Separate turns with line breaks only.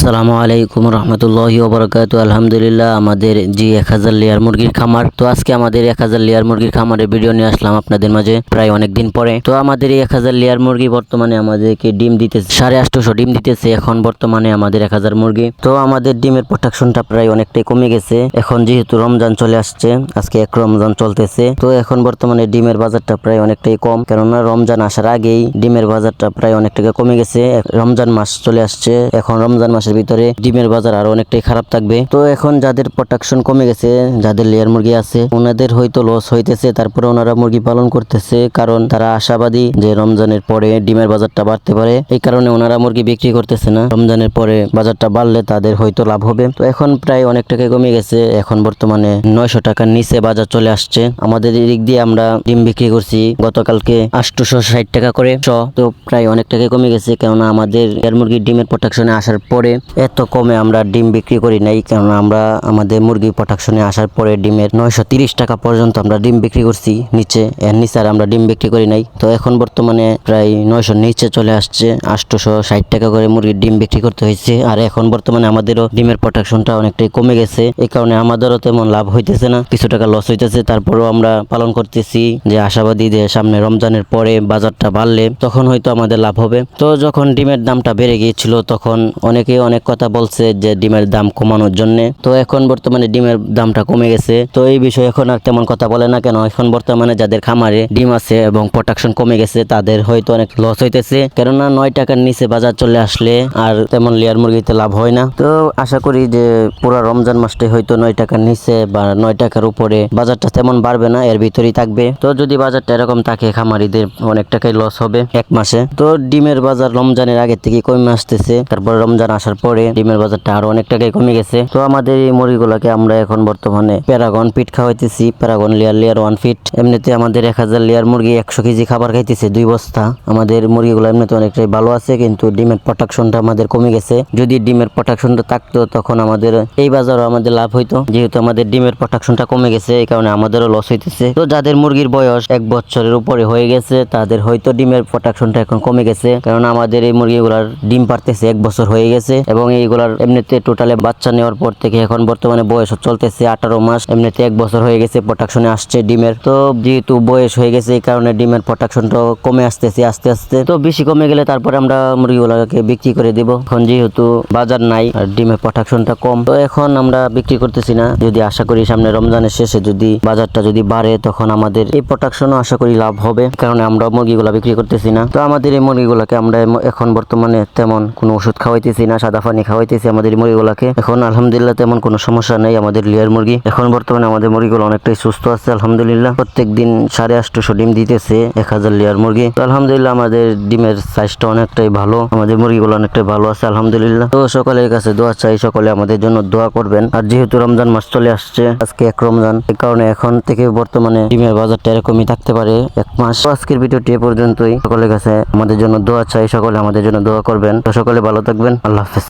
আসসালামু আলাইকুম রহমতুল্লাহি ওয়া বারাকাতুহু। আলহামদুলিল্লাহ, আমাদের জি 1000 লেয়ার মুরগির খামার। তো আজকে আমাদের 1000 লেয়ার মুরগির খামারের ভিডিও নিয়ে আসলাম আপনাদের মাঝে প্রায় অনেক দিন পরে। তো আমাদের এই 1000 লেয়ার মুরগি বর্তমানে আমাদেরকে ডিম দিতেছে 850 ডিম দিতেছে এখন বর্তমানে আমাদের 1000 মুরগি। তো আমাদের ডিমের প্রোডাকশনটা প্রায় অনেকটাই কমে গেছে এখন, যেহেতু রমজান চলে আসছে, আজকে এক রমজান চলতেছে। তো এখন বর্তমানে ডিমের বাজারটা প্রায় অনেকটাই কম, কেননা রমজান আসার আগেই ডিমের বাজারটা প্রায় অনেক টাকা কমে গেছে। রমজান মাস চলে আসছে, এখন রমজান মাসের ভিতরে ডিমের বাজার আরো অনেকটাই খারাপ থাকবে। তো এখন যাদের প্রোডাকশন কমে গেছে, যাদের লেয়ার মুরগি আছে, ওনাদের হয়তো লস হইতেছে, তারপরে ওনারা মুরগি পালন করতেছে, কারণ তারা আশাবাদী যে রমজানের পরে ডিমের বাজারটা বাড়তে পারে। এই কারণে ওনারা মুরগি বিক্রি করতেছে না। রমজানের পরে বাজারটা বাড়লে তাদের হয়তো লাভ হবে। তো এখন প্রায় অনেক টাকা কমে গেছে, এখন বর্তমানে 900 টাকার নিচে বাজার চলে আসছে। আমাদের দিক দিয়ে আমরা ডিম বিক্রি করছি গতকালকে 860 টাকা করে শ। তো প্রায় অনেক টাকা কমে গেছে, কেননা আমাদের লেয়ার মুরগির ডিমের প্রোডাকশনে আসার পরে এত কমে আমরা ডিম বিক্রি করি নাই, কারণ আমরা আমাদের মুরগি প্রোডাকশনে আসার পরে ডিমের 930 টাকা পর্যন্ত আমরা ডিম বিক্রি করছি নিচে, এর নিচে আর আমরা ডিম বিক্রি করি নাই। তো এখন বর্তমানে প্রায় 900 নিচে চলে আসছে, 860 টাকা করে মুরগির ডিম বিক্রি করতে হয়েছে। আর এখন বর্তমানে আমাদেরও ডিমের প্রোডাকশনটা অনেকটাই কমে গেছে, এই কারণে আমাদেরও তেমন লাভ হইতেছে না, কিছু টাকা লস হইতেছে। তারপরেও আমরা পালন করতেছি যে আশাবাদী যে সামনে রমজানের পরে বাজারটা বাড়লে তখন হয়তো আমাদের লাভ হবে। তো যখন ডিমের দামটা বেড়ে গিয়েছিল তখন অনেকে অনেক কথা বলছে যে ডিমের দাম কমানোর জন্য। তো এখন বর্তমানে ডিমের দামটা কমে গেছে, তো এই বিষয়ে এখন আর তেমন কথা বলে না, কেন এখন বর্তমানে যাদের খামারে ডিম আছে এবং প্রোডাকশন কমে গেছে তাদের হয়তো অনেক লস হইতেছে, কেননা 9 টাকার নিচে বাজার চলে আসলে আর তেমন লেয়ার মুরগিতে লাভ হয় না। তো আশা করি যে পুরো রমজান মাসটাই হয়তো 9 টাকার নিচে বা 9 টাকার উপরে বাজারটা তেমন বাড়বে না, এর ভিতরেই থাকবে। তো যদি বাজারটা এরকম থাকে খামারিদের অনেক টাকাই লস হবে এক মাসে। তো ডিমের বাজার রমজানের আগে থেকে কমে আসতেছে, তারপর রমজান আসার পরে ডিমের বাজারটা আরো অনেক টাকাই কমে গেছে। তো আমাদের এই মুরগিগুলোকে আমরা এখন বর্তমানে প্যারাগন ফিট খাওয়াইতেছি, প্যারাগন লেয়ার 1 ফিট। এমনিতে আমাদের 1000 লেয়ার মুরগি 100 কেজি খাবার খাইতেছে 2 বস্তা। আমাদের মুরগিগুলো এমনিতে অনেকটাই ভালো আছে, কিন্তু ডিমের প্রোডাকশনটা আমাদের কমে গেছে। যদি ডিমের প্রোডাকশনটা থাকতো তখন আমাদের এই বাজারও আমাদের লাভ হইতো, যেহেতু আমাদের ডিমের প্রোডাকশনটা কমে গেছে এই কারণে আমাদেরও লস হইতেছে। তো যাদের মুরগির বয়স 1 বছরের উপরে হয়ে গেছে তাদের হয়তো ডিমের প্রোডাকশনটা এখন কমে গেছে, কারণ আমাদের এই মুরগিগুলার ডিম পারতেছে 1 বছর হয়ে গেছে, এবং এইগুলার এমনিতে টোটালে বাচ্চা নেওয়ার পর থেকে এখন বর্তমানে বয়স চলতেছে 18 মাস, এমনিতে 1 বছর হয়ে গেছে প্রোডাকশনে আসছে ডিমের। তো যেহেতু বয়স হয়ে গেছে এই কারণে ডিমের প্রোডাকশনটা কমে আসতেছে আস্তে আস্তে। তো বেশি কমে গেলে তারপরে আমরা মুরগিগুলোকে বিক্রি করে দিব। এখন যেহেতু বাজার নাই আর ডিমের প্রোডাকশনটা কম, তো এখন আমরা বিক্রি করতেছি না। যদি আশা করি সামনে রমজানের শেষে যদি বাজারটা যদি বাড়ে তখন আমাদের এই প্রোডাকশনও আশা করি লাভ হবে, কারণে আমরা মুরগিগুলা বিক্রি করতেছি না। তো আমাদের এই মুরগিগুলাকে আমরা এখন বর্তমানে তেমন কোনো ওষুধ খাওয়াইতেছি না, সাদা পানি খাওয়াইতেছি আমাদের মুরগিগুলাকে। এখন আলহামদুলিল্লাহ তেমন কোনো সমস্যা নেই আমাদের লেয়ার মুরগি। এখন বর্তমানে আমাদের মুরগিগুলো অনেকটাই সুস্থ আছে আলহামদুলিল্লাহ। প্রত্যেক দিন 850 ডিম দিতেছে 1000 লেয়ার মুরগি। তো আলহামদুলিল্লাহ আমাদের ডিমের সাইজটা অনেকটাই ভালো, আমাদের মুরগিগুলো অনেকটাই ভালো আছে আলহামদুলিল্লাহ। তো সকলের কাছে দোয়া চাই, সকলে আমাদের জন্য দোয়া করবেন। আর যেহেতু রমজান মাস চলে আসছে, আজকে এক রমজান, এই কারণে এখন থেকে বর্তমানে ডিমের বাজারটা এরকমই থাকতে পারে 1 মাস। তো আজকের ভিডিওটি এ পর্যন্তই। সকলের কাছে আমাদের জন্য দোয়া চাই, সকলে আমাদের জন্য দোয়া করবেন। তো সকলে ভালো থাকবেন, আল্লাহ হাফেজ।